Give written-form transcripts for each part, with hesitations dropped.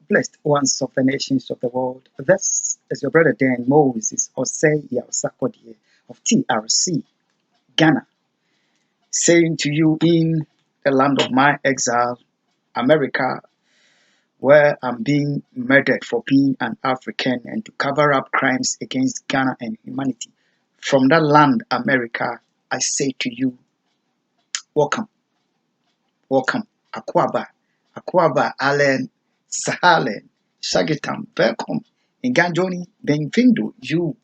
Blessed ones of the nations of the world. This is your brother Dan Moses Osei Yaosakwadie of TRC, Ghana, saying to you in the land of my exile, America, where I'm being murdered for being an African and to cover up crimes against Ghana and humanity. From that land, America, I say to you, welcome, welcome, Akwaba, Akwaba, Allen, Sahalen, Shagitam, welcome, Nganjoni, Benvindo, you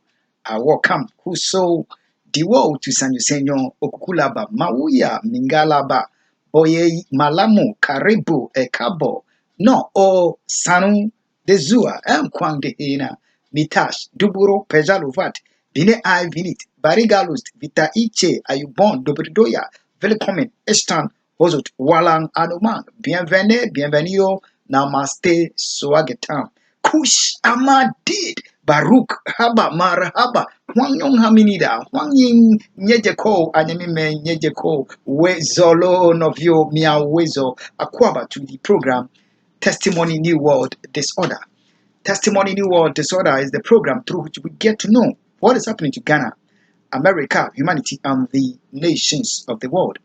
are welcome. Whoso diwo to San Yusenyo, Okukulaba, Mauya, Mingalaba, Oye, Malamu, Karibu, Ekabo, no, o Sanu, de Zua, Kwang de Hena, Mitash, Duburo, Pejalovat, Bine I Vinit, Barigalust, Vita Iche, Ayubon, Dobridoya, Velkommen, Estan, Hozut, Walang, Anuman, Bienvenue, Bienvenido, Namaste, Swagetam, Kush Amadid, Baruch, Haba, Marhaba, Huang Yong Haminida, Huang Ying, Nyejeko, Anyamime, Nyejeko, Wezolo, Novio, Mia Wezo, Akwaba to the program Testimony New World Disorder. Testimony New World Disorder is the program through which we get to know what is happening to Ghana, America, humanity, and the nations of the world.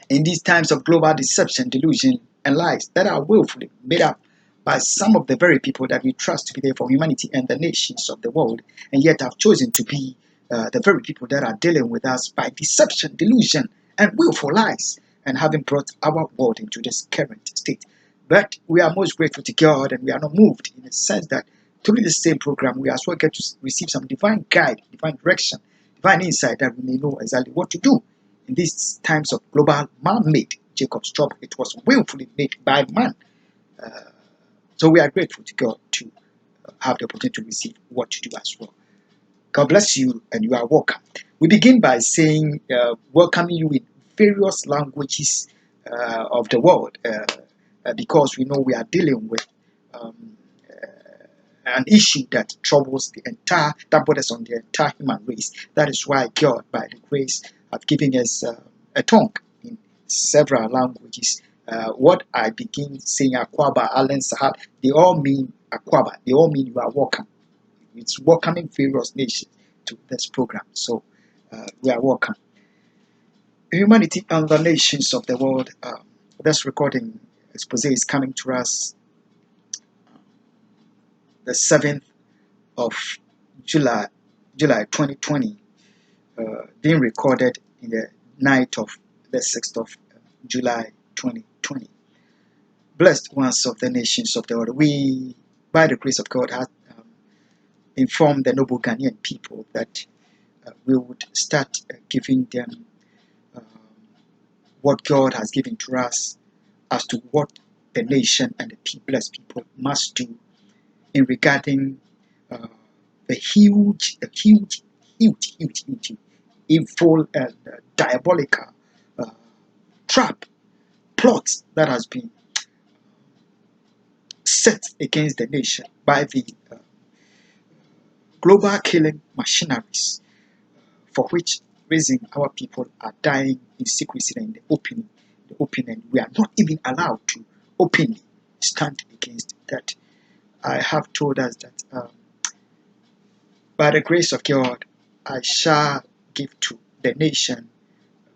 In these times of global deception, delusion, and lies that are willfully made up by some of the very people that we trust to be there for humanity and the nations of the world, and yet have chosen to be the very people that are dealing with us by deception, delusion, and willful lies, and having brought our world into this current state. But we are most grateful to God, and we are not moved in the sense that through the same program, we as well get to receive some divine guide, divine direction, divine insight that we may know exactly what to do in these times of global man-made Jacob's trouble. It was willfully made by man. So we are grateful to God to have the opportunity to receive what to do as well. God bless you, and you are welcome. We begin by saying, welcoming you in various languages of the world, because we know we are dealing with um, an issue that troubles that borders on the entire human race. That is why God, by the grace, have given us a tongue in several languages. What I begin saying, Akwaba, Allen, Sahab, they all mean Akwaba. They all mean you are welcome. It's welcoming various nations to this program. So we are welcome. Humanity and the nations of the world. This recording expose is coming to us the 7th of July, July 2020, being recorded in the night of the 6th of July 2020. Blessed ones of the nations of the world, we, by the grace of God, have informed the noble Ghanaian people that we would start giving them um, what God has given to us as to what the nation and the blessed people must do in regarding uh, the huge, evil and diabolical uh, trap, plot that has been set against the nation by the global killing machineries, for which reason our people are dying in secrecy and in the open, and we are not even allowed to openly stand against that. I have told us that by the grace of God, I shall give to the nation.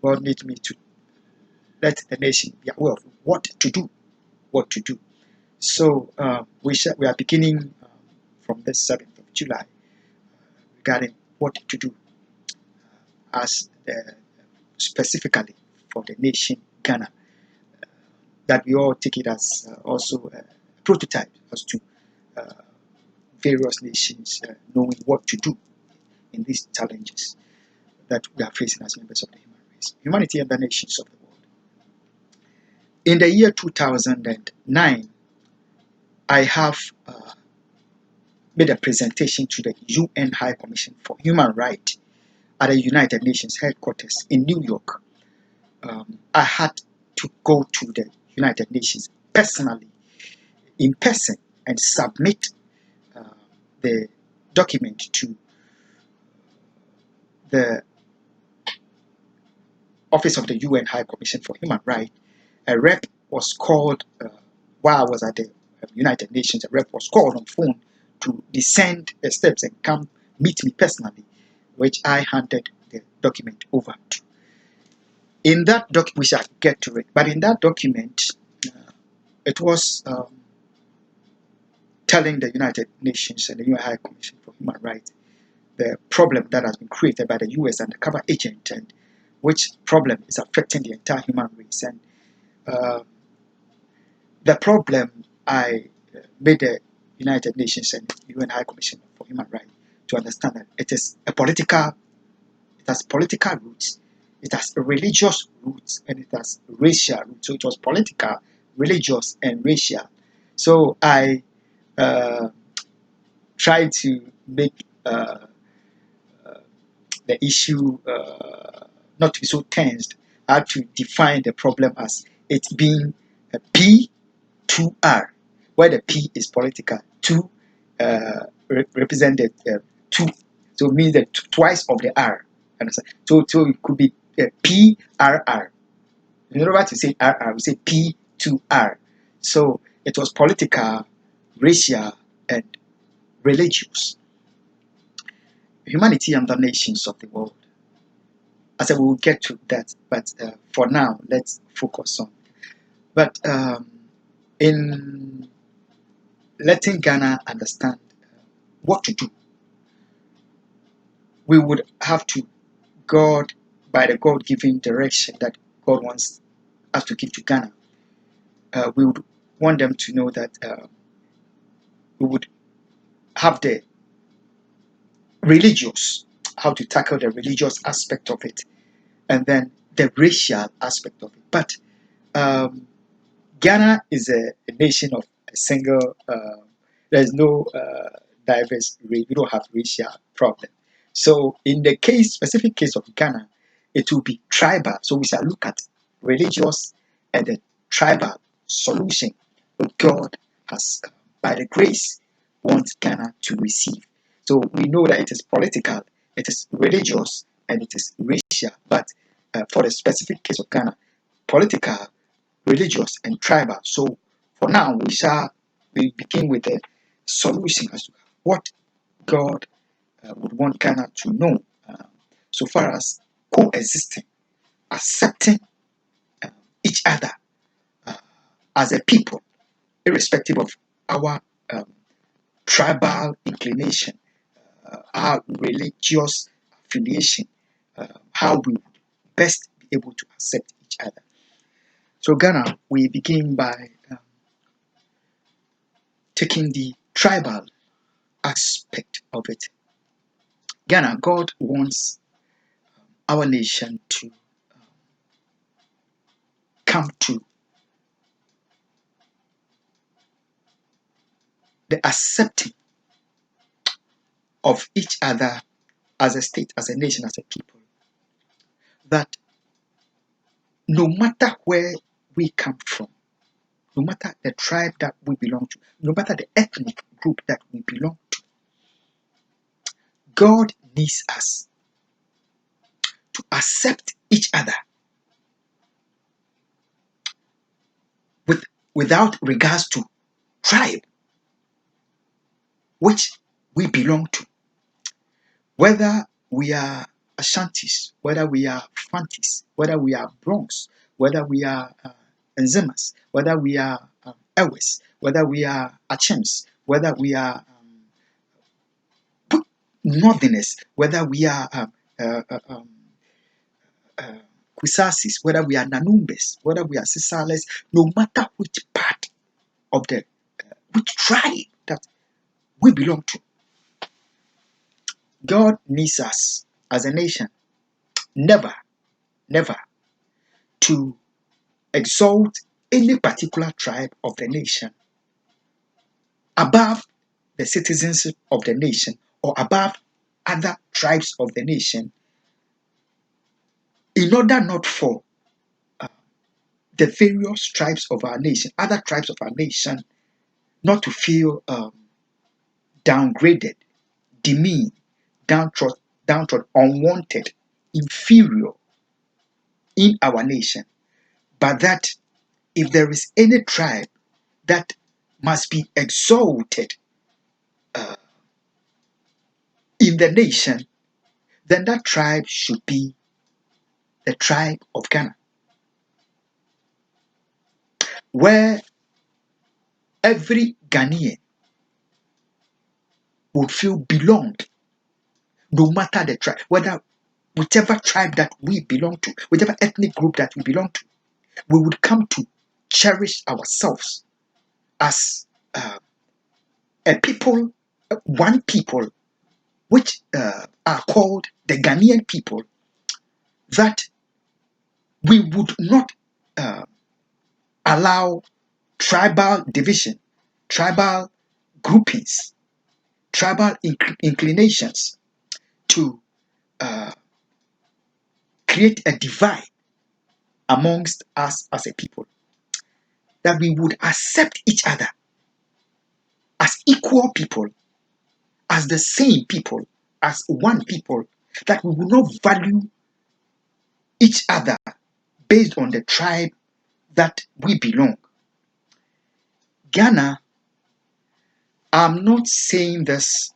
God needs me to let the nation be aware of what to do, what to do. So we are beginning from the 7th of July regarding what to do as specifically for the nation Ghana, that we all take it as also a prototype as to uh, various nations knowing what to do in these challenges that we are facing as members of the human race, humanity and the nations of the world. In the year 2009, I have made a presentation to the UN High Commission for Human Rights at the United Nations headquarters in New York. I had to go to the United Nations personally, in person, and submit uh, the document to the Office of the UN High Commission for Human Rights. A rep was called while I was at the United Nations, a rep was called on phone to descend the steps and come meet me personally, which I handed the document over to. In that document, we shall get to it, but in that document, it was telling the United Nations and the UN High Commission for Human Rights the problem that has been created by the US undercover agent, and which problem is affecting the entire human race. And the problem, I made the United Nations and UN High Commission for Human Rights to understand that it is a political, it has political roots, it has religious roots, and it has racial roots. So it was political, religious, and racial. So I tried to make the issue not to be so tensed. I had to define the problem as it being a P2R, where the P is political, 2 represented 2, so it means that twice of the R. Understand? So it could be PRR. In order to say RR, we say P2R. So it was political, racial, and religious. Humanity and the nations of the world. I said we will get to that, but for now, let's focus on. But in letting Ghana understand what to do, we would have to God, by the God-given direction that God wants us to give to Ghana, we would want them to know that we would have the religious, how to tackle the religious aspect of it, and then the racial aspect of it. But Ghana is a nation of a single, there's no diverse race, we don't have racial problem. So in the specific case of Ghana, it will be tribal. So we shall look at religious and the tribal solution that God has, by the grace, wants Ghana to receive. So we know that it is political, it is religious, and it is racial. But for the specific case of Ghana, political, religious, and tribal. So for now, we begin with a solution as to what God would want Ghana to know, so far as coexisting, accepting each other as a people, irrespective of our tribal inclination, our religious affiliation, how we would best be able to accept each other. So Ghana, we begin by taking the tribal aspect of it. Ghana, God wants our nation to come to the accepting of each other as a state, as a nation, as a people. That no matter where we come from, no matter the tribe that we belong to, no matter the ethnic group that we belong to, God needs us to accept each other without regards to tribe which we belong to. Whether we are Ashantis, whether we are Fantis, whether we are Bronx, whether we are Nzemas, whether we are Ewes, whether we are Achems, whether we are Northerners, whether we are Kwisasis, whether we are Nanumbes, whether we are Sisales, no matter which part of which tribe that we belong to, God needs us as a nation never to exalt any particular tribe of the nation above the citizens of the nation or above other tribes of the nation, in order not for the various tribes of our nation, other tribes of our nation, not to feel downgraded, demeaned, downtrodden, unwanted, inferior in our nation. But that if there is any tribe that must be exalted in the nation, then that tribe should be the tribe of Ghana, where every Ghanaian would feel belonged, no matter the tribe, whether whichever tribe that we belong to, whichever ethnic group that we belong to, we would come to cherish ourselves as a people, one people, which are called the Ghanaian people, that we would not allow tribal division, tribal groupings, tribal inclinations to create a divide amongst us as a people. That we would accept each other as equal people, as the same people, as one people, that we will not value each other based on the tribe that we belong. Ghana, I'm not saying this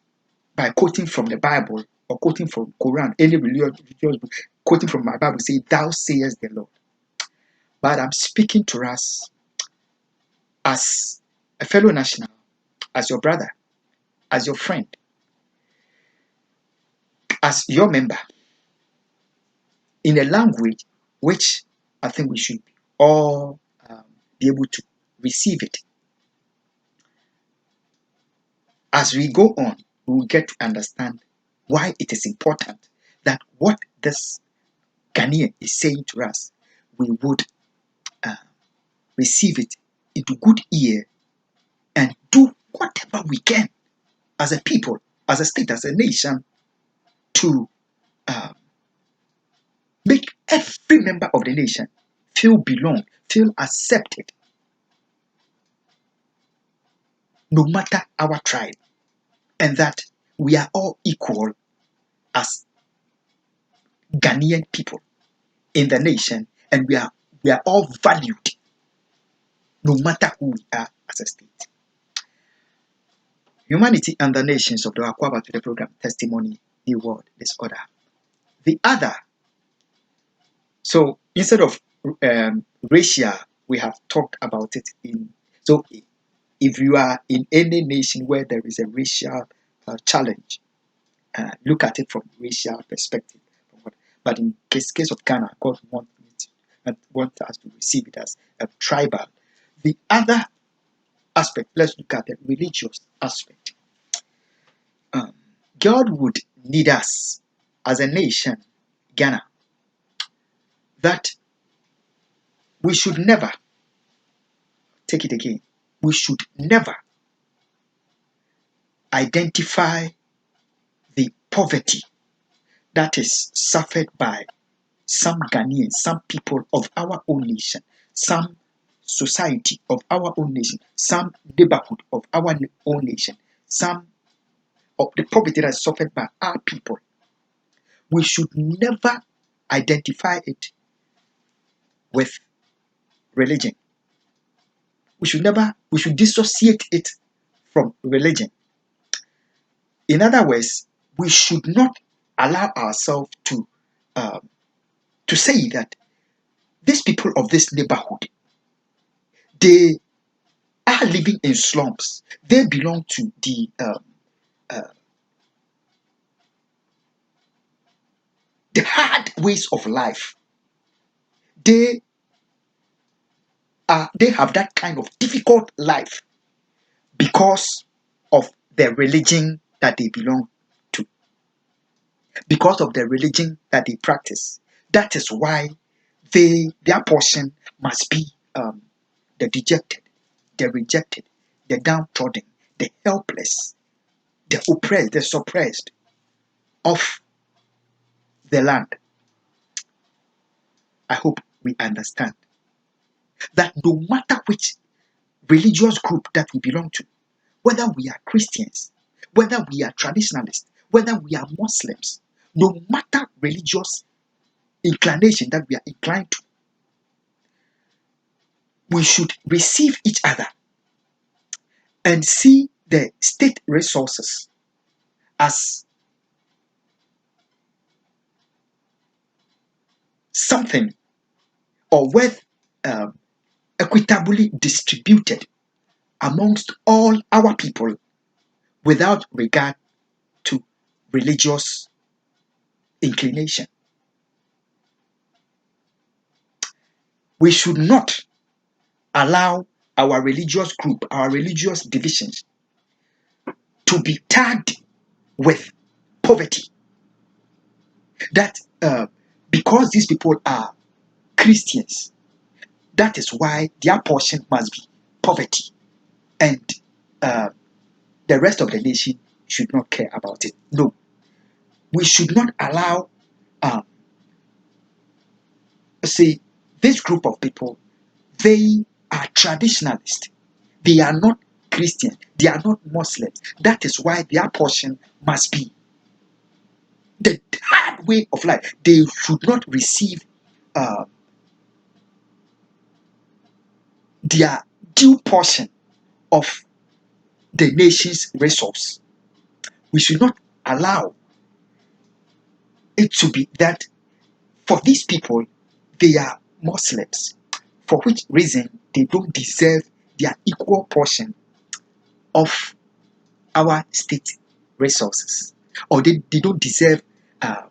by quoting from the Bible or quoting from Quran, any religious book, quoting from my Bible, say, "Thou sayest the Lord." But I'm speaking to us as a fellow national, as your brother, as your friend, as your member, in a language which I think we should all be able to receive it. As we go on, we will get to understand why it is important that what this Ghanaian is saying to us, we would receive it into good ear and do whatever we can as a people, as a state, as a nation, to make every member of the nation feel belong, feel accepted, no matter our tribe, and that we are all equal as Ghanaian people in the nation, and we are all valued no matter who we are as a state. Humanity and the nations of the Akwaba to the program Testimony, New World, Disorder. The other, so instead of racial, we have talked about it in. So if you are in any nation where there is a racial challenge, look at it from racial perspective. But in case of Ghana, God wants us to receive it as a tribal. The other aspect, let's look at the religious aspect. God would need us as a nation, Ghana, that we should never, take it again, we should never identify the poverty that is suffered by some Ghanaians, some people of our own nation, some society of our own nation, some neighborhood of our own nation, some of the poverty that is suffered by our people. We should never identify it with religion. We should dissociate it from religion. In other words, we should not allow ourselves to say that these people of this neighborhood, they are living in slums. They belong to the hard ways of life. They have that kind of difficult life because of the religion that they belong to, because of the religion that they practice. That is why their portion must be the dejected, the rejected, the downtrodden, the helpless, the oppressed, the suppressed of the land. I hope we understand that no matter which religious group that we belong to, whether we are Christians, whether we are traditionalists, whether we are Muslims, no matter religious inclination that we are inclined to, we should receive each other and see the state resources as something or worth equitably distributed amongst all our people without regard to religious inclination. We should not allow our religious group, our religious divisions to be tagged with poverty. That because these people are Christians, that is why their portion must be poverty, and uh, the rest of the nation should not care about it. No, we should not allow, um, say, this group of people, they are traditionalists. They are not Christian. They are not Muslims. That is why their portion must be the hard way of life. They should not receive uh, their due portion of the nation's resource. We should not allow it to be that for these people, they are Muslims, for which reason they don't deserve their equal portion of our state resources, or they don't deserve uh,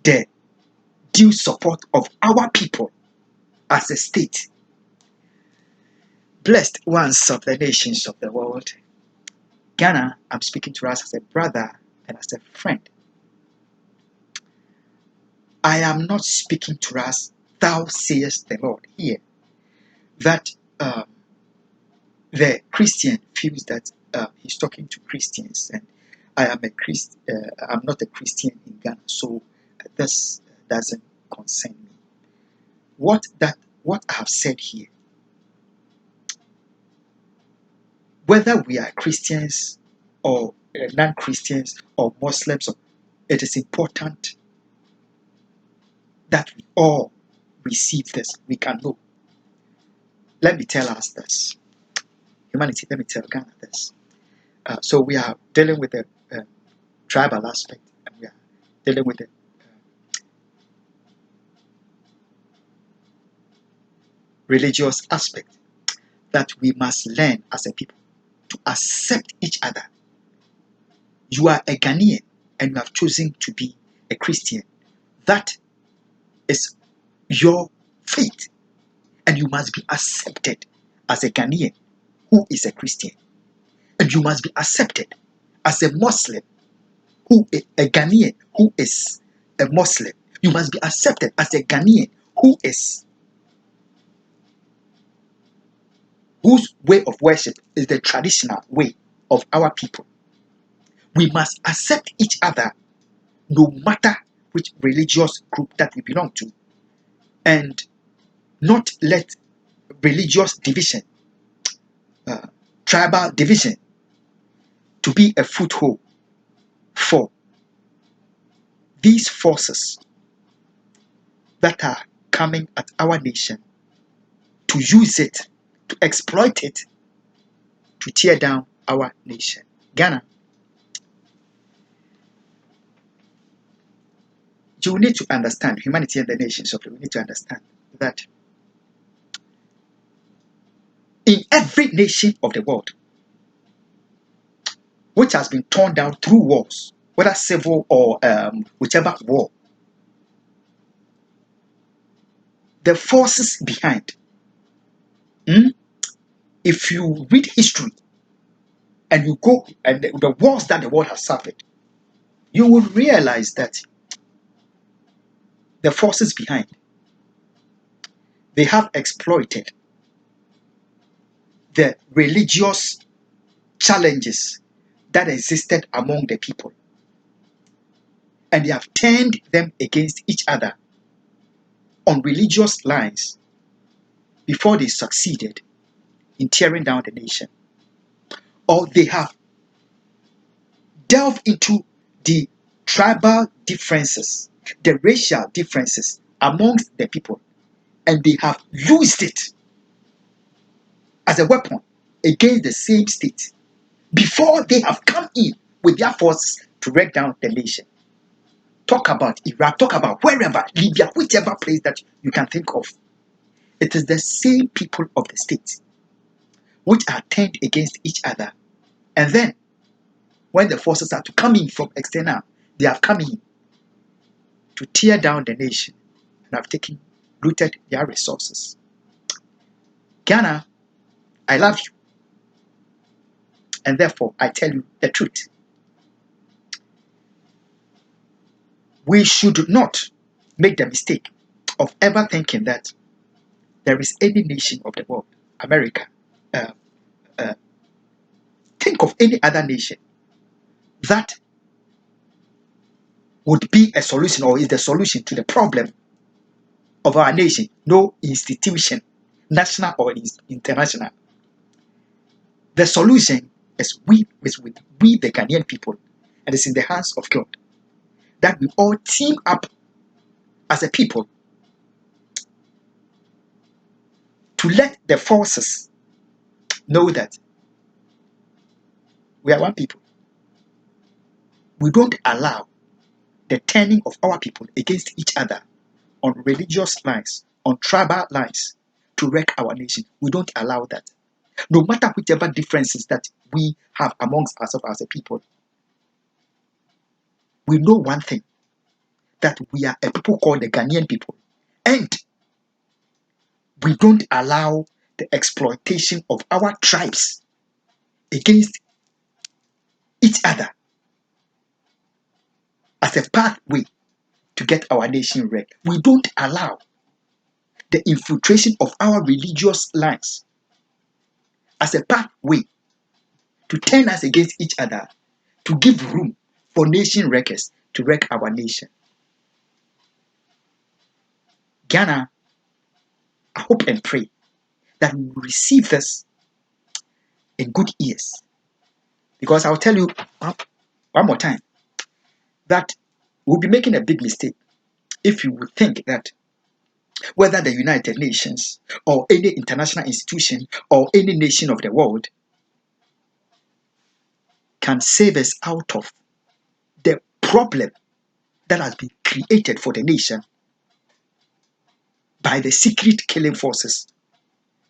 the due support of our people as a state. Blessed ones of the nations of the world, Ghana, I'm speaking to us as a brother and as a friend. I am not speaking to us, thou sayest the Lord, here, that the Christian feels that he's talking to Christians, and I am a Christ. I'm not a Christian in Ghana, so this doesn't concern me. What I have said here, whether we are Christians or non-Christians or Muslims, it is important that we all receive this. We can know. Let me tell us this. Humanity, let me tell Ghana this. So we are dealing with the tribal aspect, and we are dealing with the religious aspect, that we must learn as a people to accept each other. You are a Ghanaian and you have chosen to be a Christian. That is your faith, and you must be accepted as a Ghanaian who is a Christian, and you must be accepted as a Muslim who is a Ghanaian who is a Muslim. You must be accepted as a Ghanaian whose way of worship is the traditional way of our people. We must accept each other no matter which religious group that we belong to, and not let religious division, tribal division, to be a foothold for these forces that are coming at our nation to use it, to exploit it, to tear down our nation. Ghana, you need to understand, humanity and the nations of the world need to understand that in every nation of the world which has been torn down through wars, whether civil or whichever war, the forces behind, if you read history and you go and the wars that the world has suffered, you will realize that the forces behind, they have exploited the religious challenges that existed among the people, and they have turned them against each other on religious lines before they succeeded in tearing down the nation. Or they have delved into the tribal differences, the racial differences amongst the people, and they have used it as a weapon against the same state. before they have come in with their forces to break down the nation. Talk about Iraq, talk about wherever, Libya, whichever place that you can think of. It is the same people of the state which are turned against each other. And then, when the forces are to come in from external, they have come in to tear down the nation and have looted their resources. Ghana, I love you. And therefore, I tell you the truth. We should not make the mistake of ever thinking that there is any nation of the world, America, uh, uh, think of any other nation that would be a solution or is the solution to the problem of our nation. No institution, national or international. The solution is with we the Ghanaian people, and it's in the hands of God that we all team up as a people to let the forces know that we are one people. We don't allow the turning of our people against each other on religious lines, on tribal lines, to wreck our nation. We don't allow that. No matter whichever differences that we have amongst ourselves as a people, we know one thing, that we are a people called the Ghanaian people. And we don't allow the exploitation of our tribes against each other as a pathway to get our nation wrecked. We don't allow the infiltration of our religious lines as a pathway to turn us against each other, to give room for nation wreckers to wreck our nation. Ghana, I hope and pray that we will receive this in good ears. Because I'll tell you one more time that we'll be making a big mistake if you would think that whether the United Nations or any international institution or any nation of the world can save us out of the problem that has been created for the nation by the secret killing forces,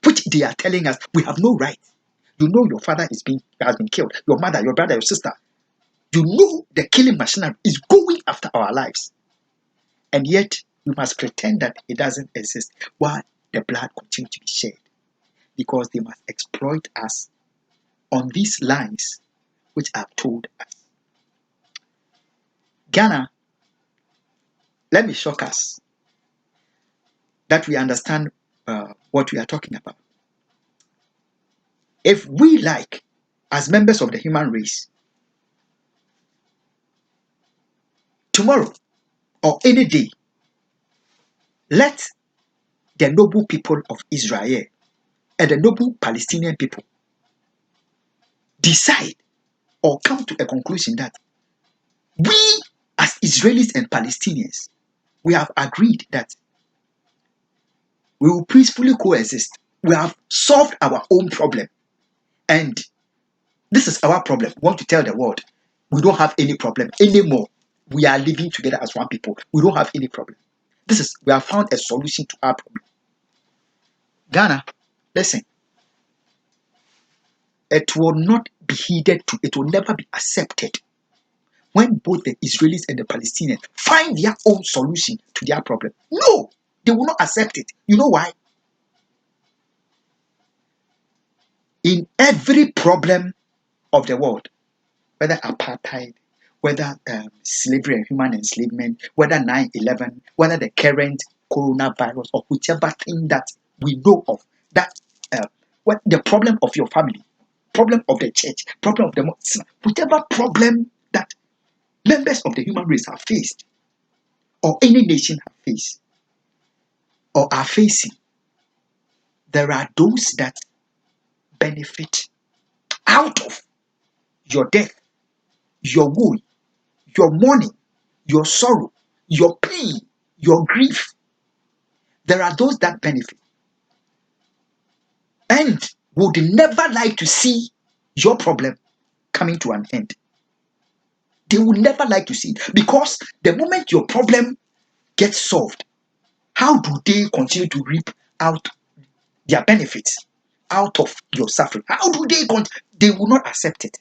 which they are telling us we have no right. You know your father has been killed, your mother, your brother, your sister. You know the killing machinery is going after our lives. And yet we must pretend that it doesn't exist while the blood continues to be shed. Because they must exploit us on these lines which are told us. Ghana, let me shock us that we understand what we are talking about. If we like, as members of the human race, tomorrow or any day, let the noble people of Israel and the noble Palestinian people decide or come to a conclusion that we, as Israelis and Palestinians, we have agreed that we will peacefully coexist. We have solved our own problem. And this is our problem. We want to tell the world we don't have any problem anymore. We are living together as one people. We don't have any problem. We have found a solution to our problem. Ghana, listen, it will not be heeded to, it will never be accepted when both the Israelis and the Palestinians find their own solution to their problem. No, they will not accept it. You know why? In every problem of the world, whether apartheid, whether slavery and human enslavement, whether 9/11, whether the current coronavirus, or whichever thing that we know of, that what the problem of your family, problem of the church, problem of the Muslim, whichever problem that members of the human race have faced, or any nation have faced, or are facing, there are those that benefit out of your death, your woe, your mourning, your sorrow, your pain, your grief. There are those that benefit and would never like to see your problem coming to an end. They would never like to see it, because the moment your problem gets solved, how do they continue to reap out their benefits out of your suffering? How do they they will not accept it.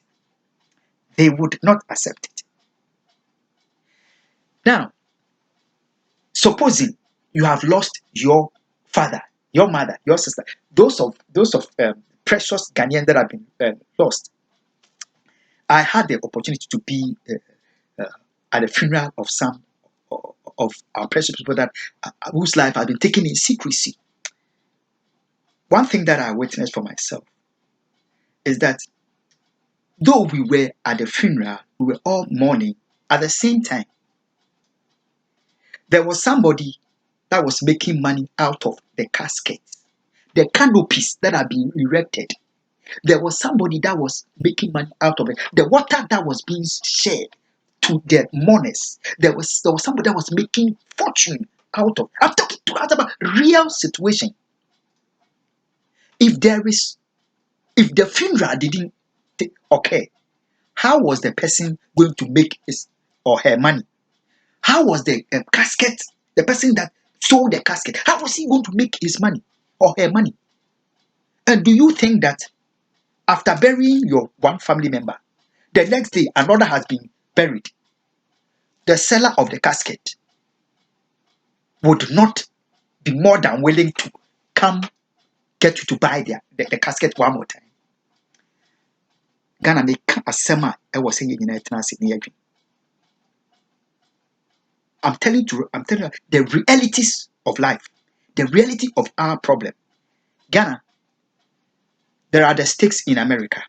They would not accept it. Now, supposing you have lost your father, your mother, your sister, those of precious Ghanaians that have been lost. I had the opportunity to be at the funeral of some of our precious people that whose life had been taken in secrecy. One thing that I witnessed for myself is that though we were at the funeral, we were all mourning. At the same time, there was somebody that was making money out of the caskets, the canopies that had been erected. There was somebody that was making money out of it. The water that was being shared to the mourners. There was somebody that was making fortune out of. I'm talking to us about real situation. If the funeral didn't occur, how was the person going to make his or her money? How was the casket, the person that sold the casket, how was he going to make his money or her money? And do you think that after burying your one family member, the next day another has been buried, the seller of the casket would not be more than willing to come get you to buy the casket one more time? Ghana make a sema I was saying in United. I'm telling you the realities of life, the reality of our problem. Ghana, there are the stakes in America.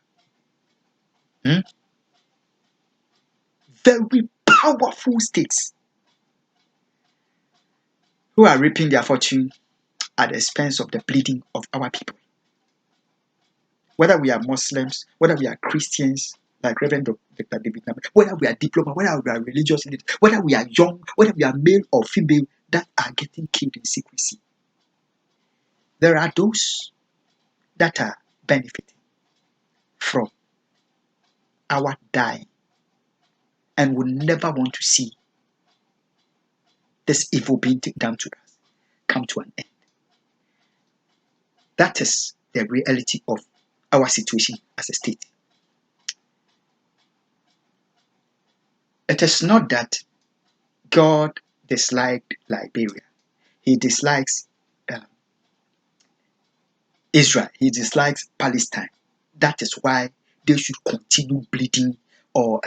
Very powerful states who are reaping their fortune at the expense of the bleeding of our people. Whether we are Muslims, whether we are Christians, like Reverend Dr. David Nam, whether we are diploma, whether we are religious leaders, whether we are young, whether we are male or female, that are getting killed in secrecy. There are those that are benefiting from our dying and will never want to see this evil being done to us come to an end. That is the reality of our situation as a state. It is not that God disliked Liberia. He dislikes Israel. He dislikes Palestine. That is why they should continue bleeding, or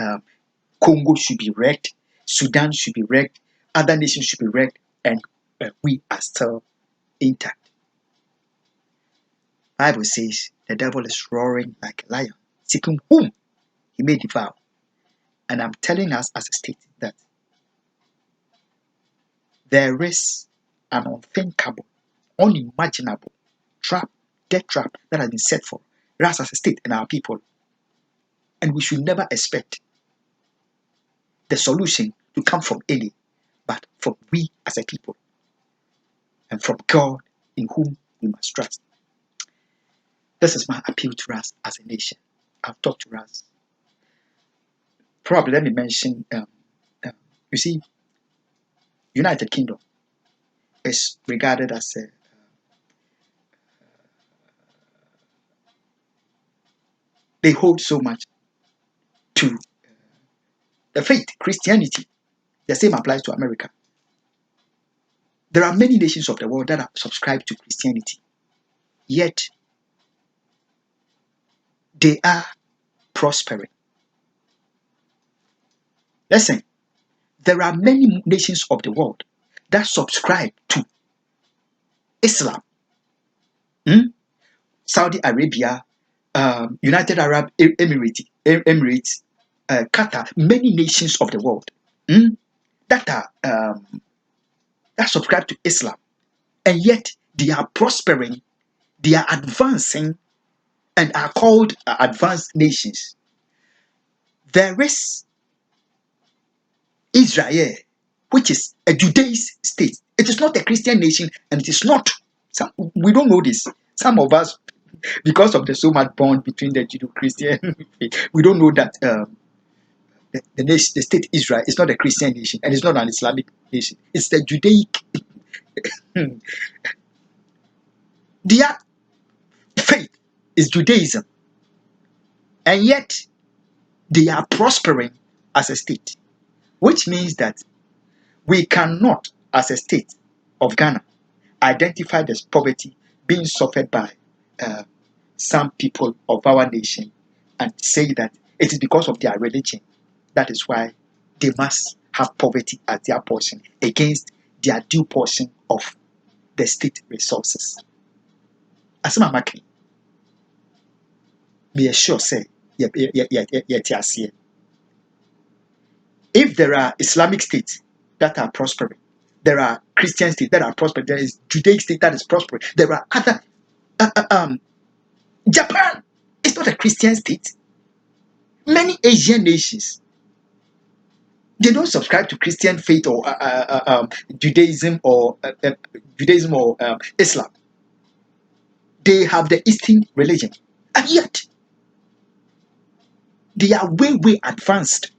Congo should be wrecked, Sudan should be wrecked, other nations should be wrecked, and we are still intact. Bible says the devil is roaring like a lion, seeking whom he may devour. And I'm telling us as a state that there is an unthinkable, unimaginable trap, death trap that has been set for us as a state and our people. And we should never expect the solution to come from any, but from we as a people and from God in whom we must trust. This is my appeal to us as a nation. I've talked to us. Probably let me mention, you see, United Kingdom is regarded as they hold so much to the faith, Christianity. The same applies to America. There are many nations of the world that are subscribed to Christianity, yet they are prospering. Listen, there are many nations of the world that subscribe to Islam. Saudi Arabia, United Arab Emirates, Qatar, many nations of the world that are that subscribe to Islam, and yet they are prospering, they are advancing, and are called advanced nations. There is Israel, which is a Judaist state. It is not a Christian nation, and it is not. We don't know this. Some of us because of the so much bond between the Judeo-Christian faith. We don't know that the nation, the state Israel, is not a Christian nation and it's not an Islamic nation. It's the Judaic. Their faith is Judaism, and yet they are prospering as a state, which means that we cannot, as a state of Ghana, identify this poverty being suffered by uh, some people of our nation and say that it is because of their religion. That is why they must have poverty as their portion against their due portion of the state resources. As I'm making, be sure say, if there are Islamic states that are prospering, there are Christian states that are prospering, there is Judaic state that is prospering, there are other Japan is not a Christian state. Many Asian nations, they don't subscribe to Christian faith or Judaism or Islam. They have the Eastern religion, and yet they are way advanced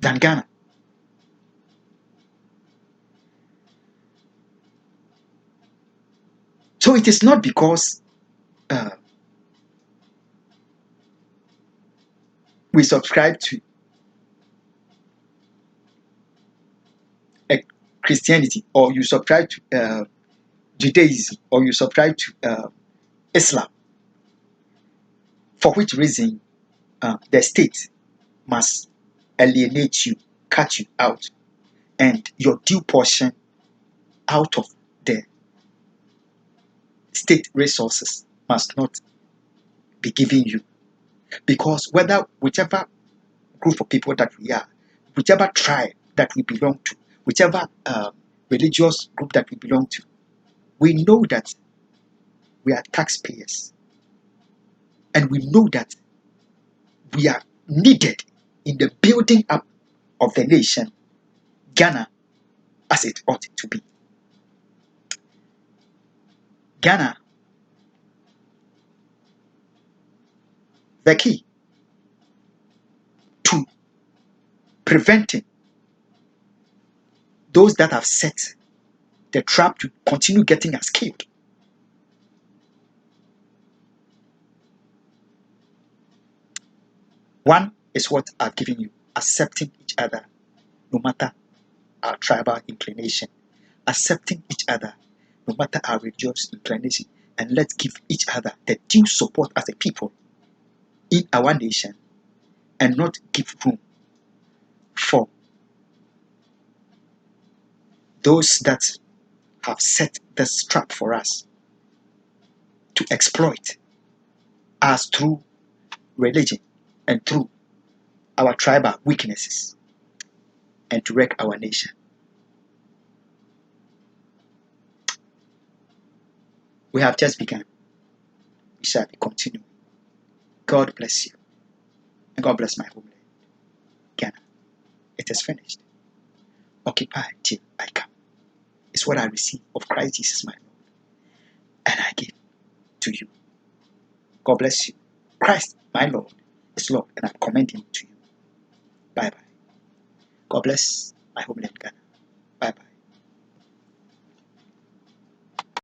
than Ghana. So it is not because uh, we subscribe to Christianity, or you subscribe to Judaism, or you subscribe to Islam, for which reason the state must alienate you, cut you out, and your due portion out of the state resources must not be given you. Because whichever group of people that we are, whichever tribe that we belong to, whichever religious group that we belong to, we know that we are taxpayers, and we know that we are needed in the building up of the nation, Ghana, as it ought to be. Ghana, the key to preventing those that have set the trap to continue getting us killed. One is what I've given you: accepting each other, no matter our tribal inclination, accepting each other, no matter our religious inclination, and let's give each other the due support as a people in our nation, and not give room for those that have set this trap for us to exploit us through religion and through our tribal weaknesses and to wreck our nation. We have just begun. We shall continue. God bless you. And God bless my homeland, Ghana. It is finished. Occupy till I come. It's what I receive of Christ Jesus, my Lord. And I give to you. God bless you. Christ, my Lord, is Lord, and I'm commending to you. Bye bye. God bless my homeland, Ghana.